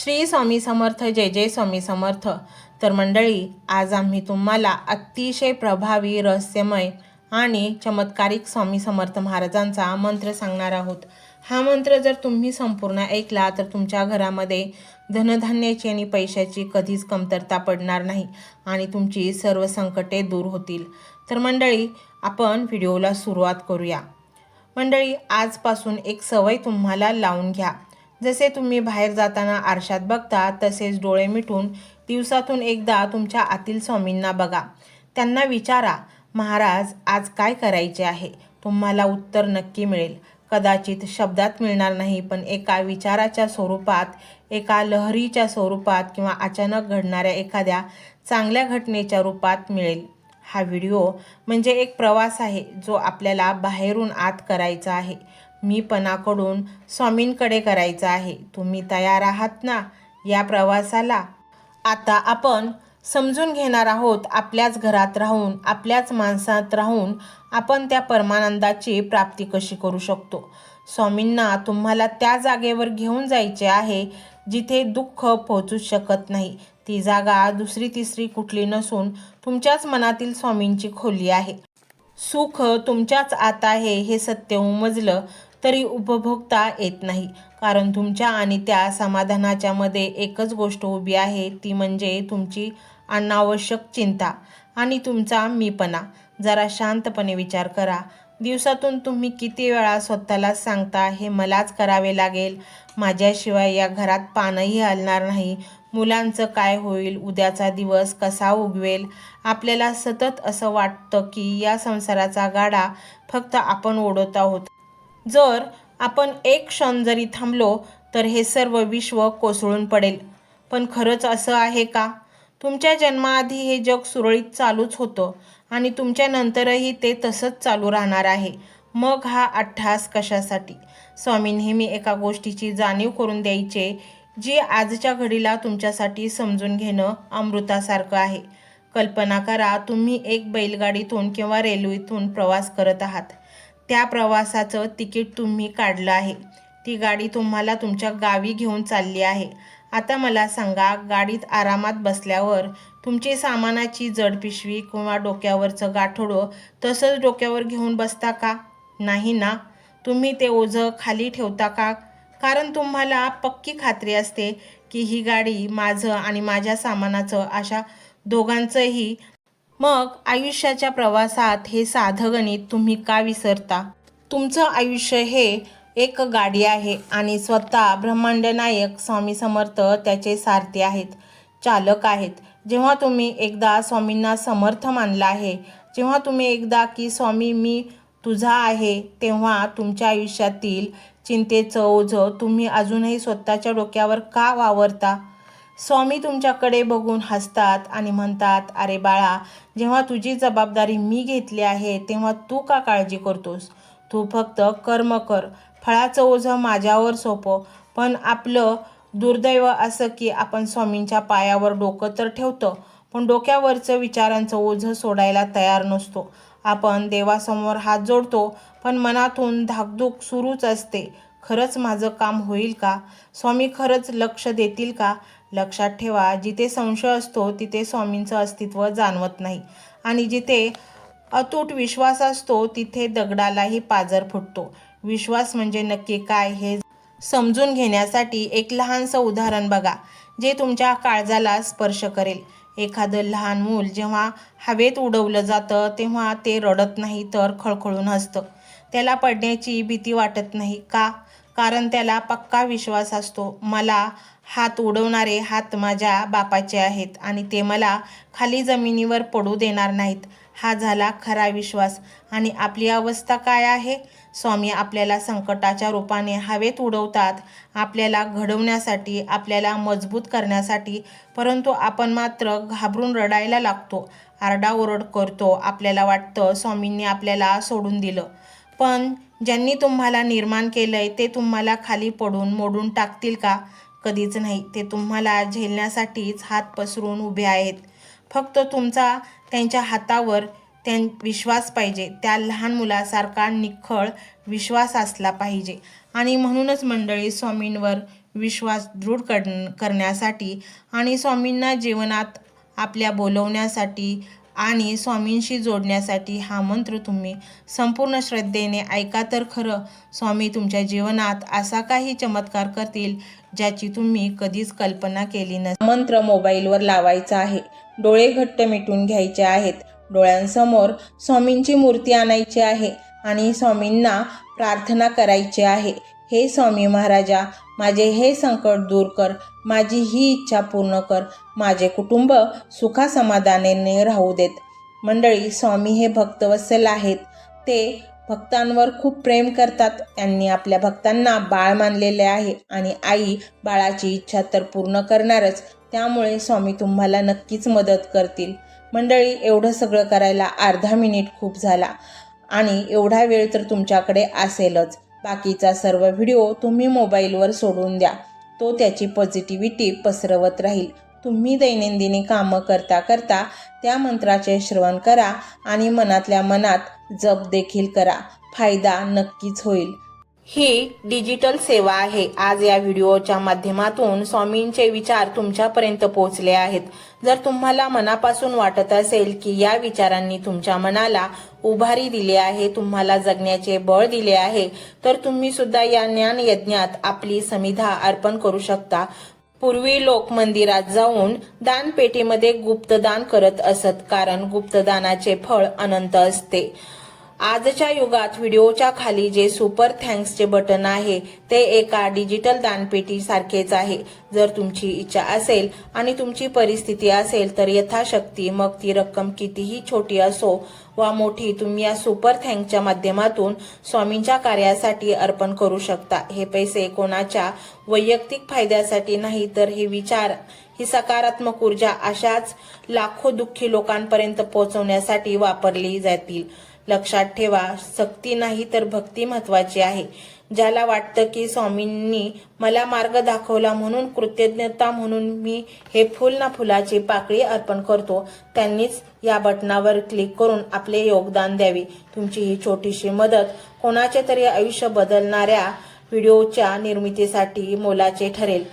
श्री स्वामी समर्थ. जय जय स्वामी समर्थ. तर मंडळी, आज आम्ही तुम्हाला अतिशय प्रभावी, रहस्यमय आणि चमत्कारिक स्वामी समर्थ महाराजांचा मंत्र सांगणार आहोत. हा मंत्र जर तुम्ही संपूर्ण ऐकला तर तुमच्या घरामध्ये धनधान्याची आणि पैशाची कधीच कमतरता पडणार नाही आणि तुमची सर्व संकटे दूर होतील. तर मंडळी, आपण व्हिडिओला सुरुवात करूया. मंडळी, आजपासून एक सवय तुम्हाला लावून घ्या. जसे तुम्ही बाहेर जाताना आरशात बघता तसेच डोळे मिटून दिवसातून एकदा तुमच्या आतील स्वामींना बघा. त्यांना विचारा, महाराज आज काय करायचे आहे. तुम्हाला उत्तर नक्की मिळेल. कदाचित शब्दात मिळणार नाही, पण एका विचाराच्या स्वरूपात, एका लहरीच्या स्वरूपात किंवा अचानक घडणाऱ्या एखाद्या चांगल्या घटनेच्या रूपात मिळेल. हा व्हिडिओ म्हणजे एक प्रवास आहे जो आपल्याला बाहेरून आत करायचा आहे. मीपणाकडून स्वामींकडे करायचा आहे. तुम्ही तयार आहात ना या प्रवासाला? आता आपण समजून घेणार आहोत, आपल्याच घरात राहून, आपल्याच माणसात राहून आपण त्या परमानंदाची प्राप्ती कशी करू शकतो. स्वामींना तुम्हाला त्या जागेवर घेऊन जायचे आहे जिथे दुःख पोहोचूच शकत नाही. ती जागा दुसरी तिसरी कुठली नसून तुमच्याच मनातील स्वामींची खोली आहे. सुख तुमच्याच आत आहे हे सत्य उमजलं तरी उपभोगता येत नाही, कारण तुमच्या आणि त्या समाधानाच्या मध्ये एकच गोष्ट उभी आहे, ती म्हणजे तुमची अनावश्यक चिंता आणि तुमचा मीपणा. जरा शांतपणे विचार करा. दिवसातून तुम्ही किती वेळा स्वतःला सांगता, हे मलाच करावे लागेल, माझ्याशिवाय या घरात पानही हलणार नाही, मुलांचं काय होईल, उद्याचा दिवस कसा उगवेल. आपल्याला सतत असं वाटतं की या संसाराचा गाडा फक्त आपण ओढत आहोत. जर आपण एक क्षण जरी थांबलो तर हे सर्व विश्व कोसळून पडेल. पण खरंच असं आहे का? तुमच्या जन्माआधी हे जग सुरळीत चालूच होतं आणि तुमच्या नंतरही ते तसंच चालू राहणार आहे. मग हा अट्टहास कशासाठी? स्वामी नेहमी एका गोष्टीची जाणीव करून द्यायचे, जी आजच्या घडीला तुमच्यासाठी समजून घेणं अमृतासारखं आहे. कल्पना करा, तुम्ही एक बैलगाडीतून किंवा रेल्वेतून प्रवास करत आहात. त्या प्रवासाचं तिकीट तुम्ही काढलं आहे. ती गाडी तुम्हाला तुमच्या गावी घेऊन चालली आहे. आता मला सांगा, गाडीत आरामात बसल्यावर तुमची सामानाची जड पिशवी किंवा डोक्यावरचं गाठोडं तसंच डोक्यावर घेऊन बसता का? नाही ना. तुम्ही ते ओझं खाली ठेवता का? कारण तुम्हाला पक्की खात्री असते की ही गाडी माझं आणि माझ्या सामानाचं, अशा दोघांचंही. मग आयुष्याच्या प्रवासात हे साधं गणित तुम्ही का विसरता? तुमचं आयुष्य हे एक गाडी आहे आणि स्वतः ब्रह्मांड नायक स्वामी समर्थ त्याचे सारथी आहेत, चालक आहेत. जेव्हा तुम्ही एकदा स्वामींना समर्थ मानला आहे, जेव्हा तुम्ही एकदा की स्वामी मी तुझा आहे, तेव्हा तुमच्या आयुष्यातील चिंतेचं ओझं तुम्ही अजूनही स्वतःच्या डोक्यावर का वावरता? स्वामी तुमच्याकडे बघून हसतात आणि म्हणतात, अरे बाळा, जेव्हा तुझी जबाबदारी मी घेतली आहे तेव्हा तू का काळजी करतोस? तू फक्त कर्म कर, फळाचं ओझं माझ्यावर सोपव. पण आपलं दुर्दैव असं की आपण स्वामींच्या पायावर डोकं तर ठेवतो, पण डोक्यावरचं विचारांचं ओझं सोडायला तयार नसतो. आपण देवासमोर हात जोडतो, पण मनातून धाकधूक सुरूच असते. खरंच माझं काम होईल का? स्वामी खरंच लक्ष देतील का? लक्षात ठेवा, जिथे संशय असतो तिथे स्वामींचं अस्तित्व जाणवत नाही आणि जिथे अतूट विश्वास असतो तिथे दगडालाही पाझर फुटतो. विश्वास म्हणजे नक्की काय हे समजून घेण्यासाठी एक लहानसं उदाहरण बघा, जे तुमच्या काळजाला स्पर्श करेल. एखादं लहान मूल जेव्हा हवेत उडवलं जातं तेव्हा ते रडत नाही तर खळखळून हसतं. त्याला पडण्याची भीती वाटत नाही का? कारण त्याला पक्का विश्वास असतो, मला हात उडवणारे हात माझ्या बापाचे आहेत आणि ते मला खाली जमिनीवर पडू देणार नाहीत. हा झाला खरा विश्वास. आणि आपली अवस्था काय आहे? स्वामी आपल्याला संकटाच्या रूपाने हवेत उडवतात, आपल्याला घडवण्यासाठी, आपल्याला मजबूत करण्यासाठी. परंतु आपण मात्र घाबरून रडायला लागतो, आरडाओरड करतो. आपल्याला वाटतं स्वामींनी आपल्याला सोडून दिलं. पण ज्यांनी तुम्हाला निर्माण केलंय ते तुम्हाला खाली पडून मोडून टाकतील का? कधीच नाही. ते तुम्हाला झेलण्यासाठीच हात पसरून उभे आहेत. फक्त तुमचा त्यांच्या हातावर विश्वास पाहिजे, त्या लहान मुलासारखा निखळ विश्वास असला पाहिजे. आणि म्हणूनच मंडळी, स्वामींवर विश्वास दृढ करण्यासाठी आणि स्वामींना जीवनात आपल्या बोलवण्यासाठी आणि स्वामींशी जोडण्यासाठी हा मंत्र तुम्ही संपूर्ण श्रद्धेने ऐका तर खरं स्वामी तुमच्या जीवनात असा काही चमत्कार करतील ज्याची तुम्ही कधीच कल्पना केली नसेल. मंत्र मोबाईलवर लावायचा आहे, डोळे घट्ट मिटून घ्यायचे आहेत, डोळ्यांसमोर स्वामींची मूर्ती आणायची आहे आणि स्वामींना प्रार्थना करायची आहे. हे स्वामी महाराजा, माझे हे संकट दूर कर, माझी ही इच्छा पूर्ण कर, माझे कुटुंब सुखासमाधानाने राहू देत. मंडळी, स्वामी हे भक्तवत्सल आहेत. ते भक्तांवर खूप प्रेम करतात. त्यांनी आपल्या भक्तांना बाळ मानलेले आहे आणि आई बाळाची इच्छा तर पूर्ण करणारच. त्यामुळे स्वामी तुम्हाला नक्कीच मदत करतील. मंडळी, एवढं सगळं करायला अर्धा मिनिट खूप झाला आणि एवढा वेळ तर तुमच्याकडे असेलच. बाकीचा सर्व व्हिडिओ तुम्ही मोबाईलवर सोडून द्या, तो त्याची पॉझिटिव्हिटी पसरवत राहील. तुम्ही दैनंदिनी कामं करता करता त्या मंत्राचे श्रवण करा आणि मनातल्या मनात जप देखील करा. फायदा नक्कीच होईल. ही डिजिटल सेवा आहे. आज या व्हिडिओच्या माध्यमातून स्वामींचे विचार तुमच्यापर्यंत पोहोचले आहेत. जर तुम्हाला मनापासून वाटत असेल की या विचारांनी तुमच्या मनाला उभारी दिली आहे, तुम्हाला जगण्याचे बळ दिले आहे, तर तुम्ही सुद्धा या ज्ञान यज्ञात आपली समिधा अर्पण करू शकता. पूर्वी लोक मंदिरात जाऊन दानपेटीमध्ये गुप्तदान करत असत, कारण गुप्तदानाचे फळ अनंत असते. आजच्या युगात व्हिडिओच्या खाली जे सुपर थँक्सचे बटन आहे ते एका डिजिटल दानपेटी सारखेच आहे. जर तुमची इच्छा असेल आणि तुमची परिस्थिती असेल तर यथाशक्ती, मग ती रक्कम कितीही छोटी असो वा मोठी, तुम्ही या सुपर थँक्सच्या माध्यमातून स्वामींच्या कार्यासाठी अर्पण करू शकता. हे पैसे कोणाच्या वैयक्तिक फायद्यासाठी नाही, तर हे विचार, ही सकारात्मक ऊर्जा अशाच लाखो दुःखी लोकांपर्यंत पोहोचवण्यासाठी वापरली जातील. लक्षात ठेवा, सक्ती नाही तर भक्ती महत्वाची आहे. ज्याला वाटतं की स्वामींनी मला मार्ग दाखवला म्हणून कृतज्ञता म्हणून मी हे फुल ना फुलाची पाकळी अर्पण करतो, त्यांनीच या बटनावर क्लिक करून आपले योगदान द्यावे. तुमची ही छोटीशी मदत कोणाचे तरी आयुष्य बदलणाऱ्या व्हिडिओच्या निर्मितीसाठी मोलाचे ठरेल.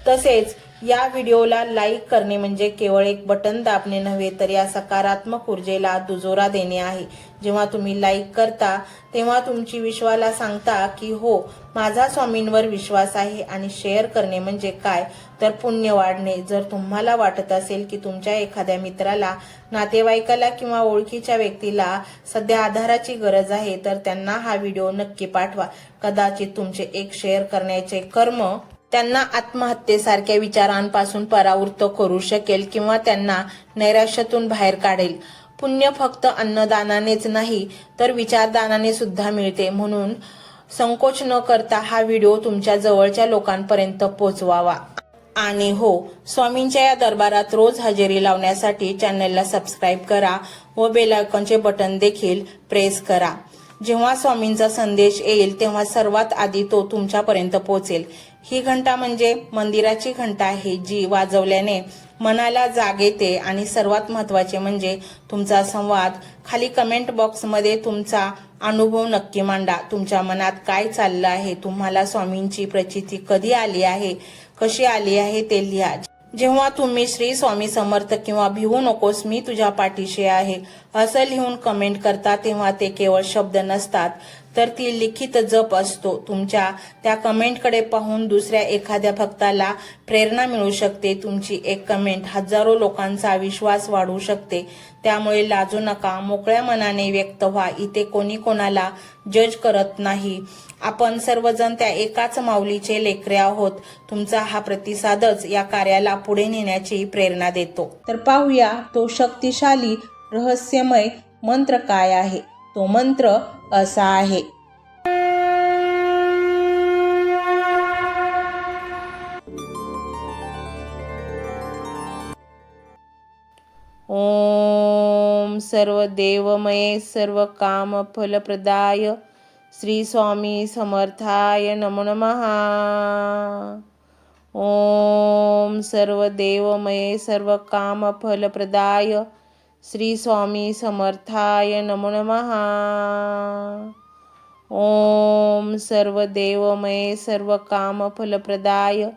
तसेच या व्हिडिओला लाईक करणे म्हणजे केवळ एक बटन दाबणे नव्हे, तर या सकारात्मक ऊर्जेला दुजोरा देणे आहे. जेव्हा तुम्ही लाईक करता तेव्हा तुमची विश्वाला सांगता की हो, माझा स्वामींवर विश्वास आहे. आणि शेअर करणे म्हणजे काय, तर पुण्य वाढणे. जर तुम्हाला वाटत असेल की तुमच्या एखाद्या मित्राला, नातेवाईकाला किंवा ओळखीच्या व्यक्तीला सध्या आधाराची गरज आहे, तर त्यांना हा व्हिडिओ नक्की पाठवा. कदाचित तुमचे एक शेअर करण्याचे कर्म त्यांना आत्महत्येसारख्या विचारांपासून परावृत्त करू शकेल किंवा त्यांना नैराश्यातून बाहेर काढेल. पुण्य फक्त अन्नदानानेच नाही तर विचारदानाने सुद्धा मिळते. म्हणून संकोच न करता हा व्हिडिओ तुमच्या जवळच्या लोकांपर्यंत पोहोचवावा. आणि हो, स्वामींच्या या दरबारात रोज हजेरी लावण्यासाठी चॅनलला सबस्क्राईब करा व बेल आयकॉनचे बटन देखील प्रेस करा. जेव्हा स्वामींचा संदेश येईल तेव्हा सर्वात आधी तो तुमच्यापर्यंत पोहोचेल. ही घंटा म्हणजे मंदिराची घंटा आहे, जी वाजवल्याने मनाला जाग येते. आणि सर्वात महत्त्वाचे म्हणजे तुमचा संवाद. खाली कमेंट बॉक्समध्ये तुमचा अनुभव नक्की मांडा. तुमच्या मनात काय चाललं आहे, तुम्हाला स्वामींची प्रचिती कधी आली आहे, कशी आली आहे ते लिहा. जेव्हा तुम्ही श्री स्वामी समर्थ किंवा भिवू नकोस मी तुझ्या पाठीशी आहे असं लिहून कमेंट करता, तेव्हा ते केवळ शब्द नसतात, तर ती लिखित जप असतो. तुमच्या त्या कमेंटकडे पाहून दुसऱ्या एखाद्या भक्ताला प्रेरणा मिळू शकते. तुमची एक कमेंट हजारो लोकांचा विश्वास वाढवू शकते. त्यामुळे लाजू नका, मोकळ्या मनाने व्यक्त व्हा. इथे कोणी कोणाला जज करत नाही. आपण सर्वजण त्या एकाच माऊलीचे लेकरे आहोत. तुमचा हा प्रतिसादच या कार्याला पुढे नेण्याची प्रेरणा देतो. तर पाहूया तो शक्तिशाली रहस्यमय मंत्र काय आहे. तो मंत्र असा आहे. ओम सर्व देवमय सर्व काम फलप्रदाय श्री स्वामी समर्थाय नमो नमः. ओम सर्व देवमय सर्व काम फलप्रदाय श्री स्वामी समर्थाय नमो नमः। ओम सर्वदेवमय सर्वकामफलप्रदाय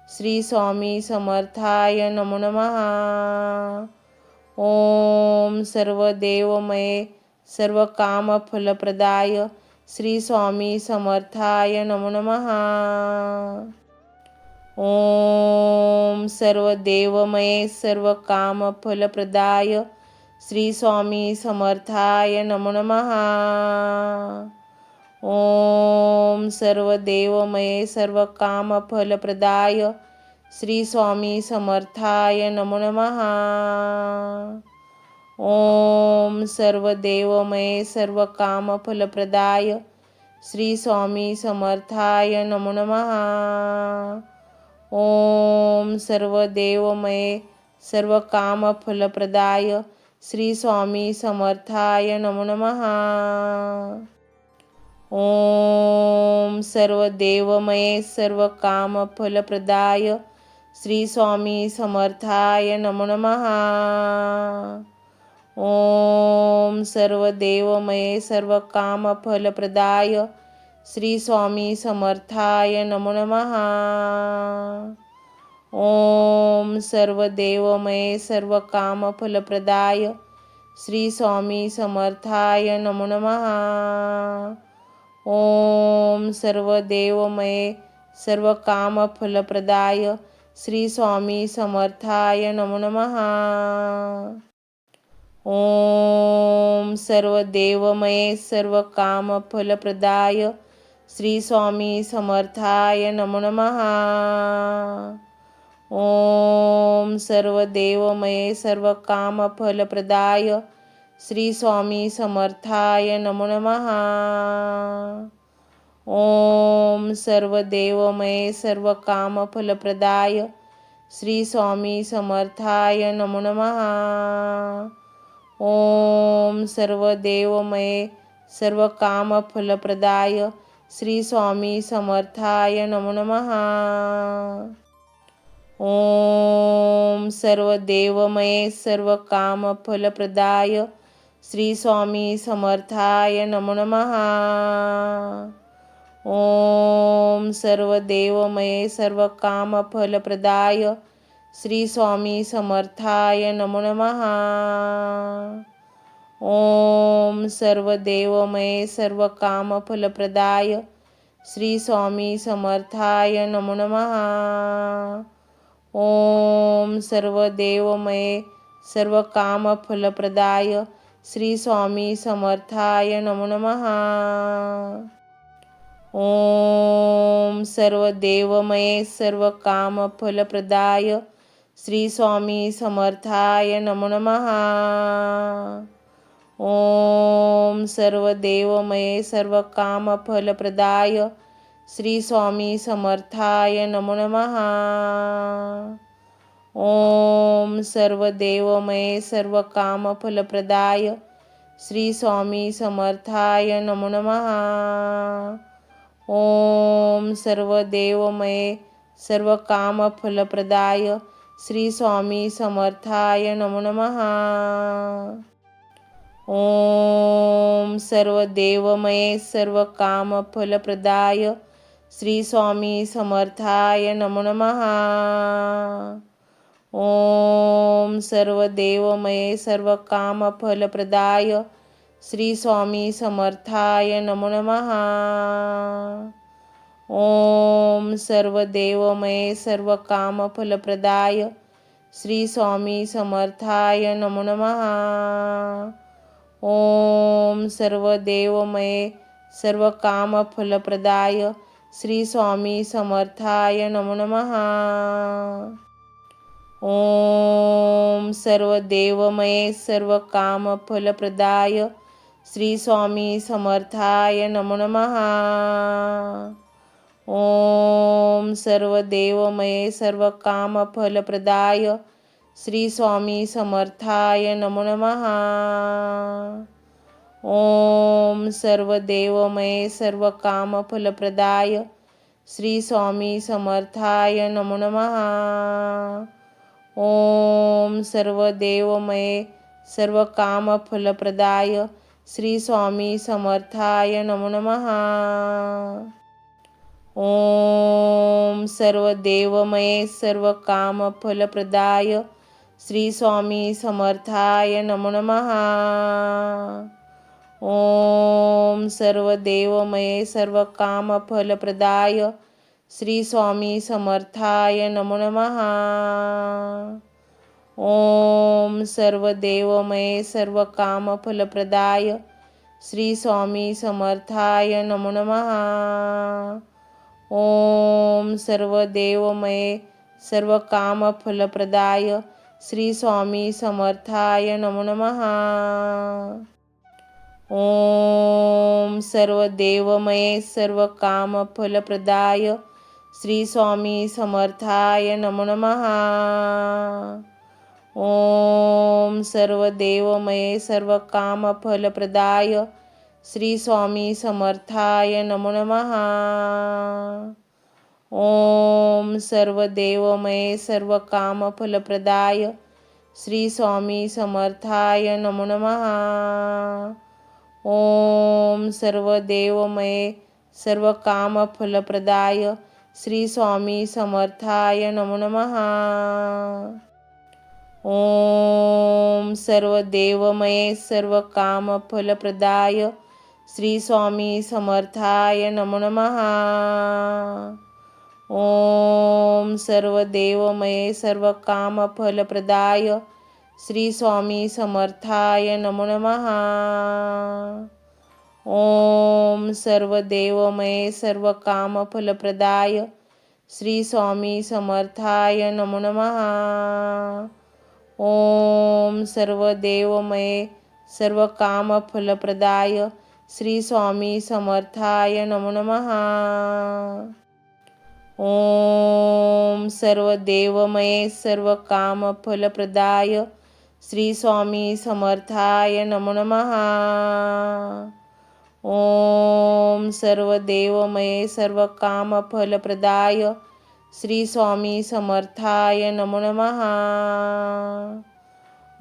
श्री स्वामी समर्थाय नमो नमः। ओम सर्वदेवमय सर्वकामफलप्रदाय श्री स्वामी समर्थाय नमो नमः। ओम सर्वदेवमय सर्वकामफलप्रदाय श्री स्वामी समर्थाय नमो नमः। ओम सर्वदेवमय सर्वकामफलप्रदाय श्री स्वामी समर्थाय नमो नमः। ओम सर्वदेवमय सर्वकामफलप्रदाय श्री स्वामी समर्थाय नमो नमः। ओम सर्वदेवमय सर्वकामफलप्रदाय श्री स्वामी समर्थाय नमो नमः। ओम सर्वदेवमय सर्वकामफलप्रदाय श्री स्वामी समर्थाय नमो नमः। ओम सर्वदेवमय सर्वकामफलप्रदाय श्री स्वामी समर्थाय नमो नमः। ओम सर्वदेवमय सर्वकामफलप्रदाय श्री स्वामी समर्थाय नमो नमः। ओम सर्वदेवमय सर्वकामफलप्रदाय श्री स्वामी समर्थाय नमो नमः। ओम सर्वदेवमय सर्वकामफलप्रदाय श्री स्वामी समर्थाय नमो नमः। ओम सर्वदेवमय सर्वकामफलप्रदाय श्री स्वामी समर्थाय नमो नमः। ओम सर्वदेवमय सर्वकामफलप्रदाय श्री स्वामी समर्थाय नमो नमः। ओम सर्वदेवमय सर्वकामफलप्रदाय श्री स्वामी समर्थाय नमो नमः। ओम सर्वदेवमय सर्वकामफलप्रदाय श्री स्वामी समर्थाय नमो नमः। ओम सर्वदेवमय सर्वकामफलप्रदाय श्री स्वामी समर्थाय नमो नमः। ओम सर्वदेवमय सर्वकामफलप्रदाय श्री स्वामी समर्थाय नमो नमः। ओम सर्वदेवमय सर्वकामफलप्रदाय श्री स्वामी समर्थाय नमो नमः। ओम सर्वदेवमय सर्वकामफलप्रदाय श्री स्वामी समर्थाय नमो नमः। ओम सर्वदेवमय सर्वकामफलप्रदाय श्री स्वामी समर्थाय नमो नमः। ओम सर्वदेवमय सर्वकामफलप्रदाय श्री स्वामी समर्थाय नमो नमः। ओम सर्वदेवमय सर्वकामफलप्रदाय श्री स्वामी समर्थाय नमो नमः। ओम सर्वदेवमय सर्वकामफलप्रदाय श्री स्वामी समर्थाय नमो नमः। ओम सर्वदेवमय सर्वकामफलप्रदाय श्री स्वामी समर्थाय नमो नमः। ओम सर्वदेवमय सर्वकामफलप्रदाय श्री स्वामी समर्थाय नमो नमः। ओम सर्वदेवमय सर्वकामफलप्रदाय श्री स्वामी समर्थाय नमो नमः। ओम सर्वदेवमय सर्वकामफलप्रदाय श्री स्वामी समर्थाय नमो नमः। ओम सर्वदेवमय सर्वकामफलप्रदाय श्री स्वामी समर्थाय नमो नमः। ओम सर्वदेवमय सर्वकामफलप्रदाय श्री स्वामी समर्थाय नमो नमः। ओम सर्वदेवमय सर्व काम फलप्रदाय श्री स्वामी समर्थाय नमो नमः। ओम सर्व देवमये सर्व काम फलप्रदाय श्री स्वामी समर्थाय नमो नमः। ओम सर्व देवमये सर्व काम फलप्रदाय श्री स्वामी समर्थाय नमो नमः। ओम सर्व देवमये सर्व काम फलप्रदाय श्री स्वामी समर्थाय नमो नमः। ओम सर्व देवमये सर्व काम फलप्रदाय श्री स्वामी समर्थाय नमो नमः। ओम सर्व देवमये सर्व काम फलप्रदाय श्री स्वामी समर्थाय नमो नमः। ओम सर्व देवमये सर्व काम फलप्रदाय श्री स्वामी समर्थाय नमो नमः। ओम सर्व देवमये सर्व काम फलप्रदाय श्री स्वामी समर्थाय नमो नमः। ओम सर्व देवमये सर्व काम फलप्रदाय श्री स्वामी समर्थाय नमो नमः। ओम सर्व देवमये सर्व काम फलप्रदाय श्री स्वामी समर्थाय नमो नमः। ओम सर्व देवमये सर्व काम फलप्रदाय श्री स्वामी समर्थाय नमो नमः। ओम सर्व देवमये सर्व काम फलप्रदाय श्री स्वामी समर्थाय नमो नमः। ओम सर्व देवमये सर्व काम फलप्रदाय श्री स्वामी समर्थाय नमो नमः। ओम सर्व देवमये सर्व काम फलप्रदाय श्री स्वामी समर्थाय नमो नमः। ओम सर्व देवमये सर्व काम फलप्रदाय श्री स्वामी समर्थाय नमो नमः।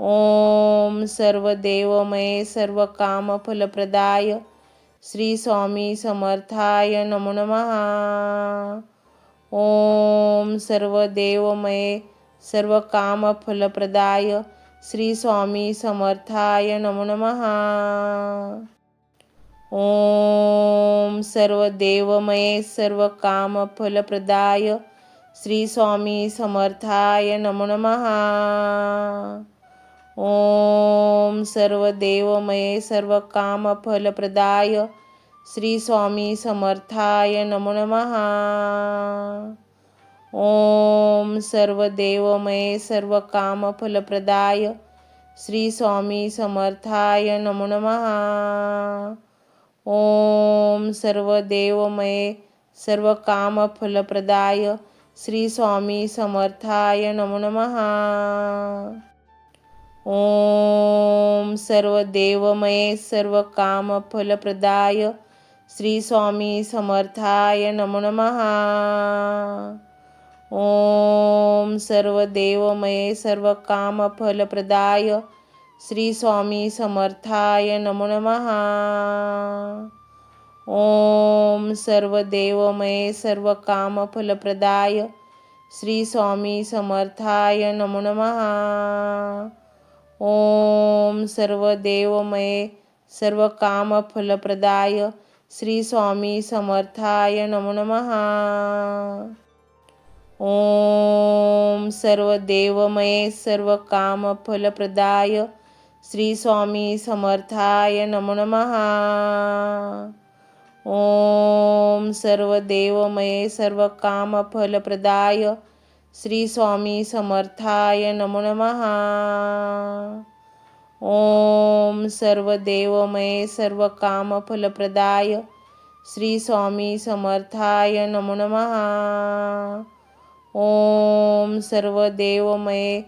ओम सर्व देवमये सर्व काम फलप्रदाय श्री स्वामी समर्थाय नमो नमः। ओम सर्व देवमये सर्व काम फलप्रदाय श्री स्वामी समर्थाय नमो नमः। ओम सर्व देवमये सर्व काम फलप्रदाय श्री स्वामी समर्थाय नमो नमः। ओम सर्व देवमये सर्व काम फलप्रदाय श्री स्वामी समर्थाय नमो नमः। ओम सर्व देवमये सर्व काम फलप्रदाय श्री स्वामी समर्थाय नमो नमः। ओम सर्व देवमये सर्व काम फलप्रदाय श्री स्वामी समर्थाय नमो नमः। ओम सर्व देवमये सर्व काम फलप्रदाय श्री स्वामी समर्थाय नमो नमः। ओम सर्व देवमये सर्व काम फलप्रदाय श्री स्वामी समर्थाय नमो नमः। ओम सर्व देवमये सर्व काम फलप्रदाय श्री स्वामी समर्थाय नमो नमः। ओम सर्व देवमये सर्व काम फलप्रदाय श्री स्वामी समर्थाय नमो नमः। ओम सर्व देवमये सर्व काम फलप्रदाय श्री स्वामी समर्थाय नमो नमः। ओम सर्व देवमये सर्व काम फलप्रदाय श्री स्वामी समर्थाय नमो नमः। ओम सर्व देवमये सर्व काम फलप्रदाय श्री स्वामी समर्थाय नमो नमः। ओम सर्व देवमये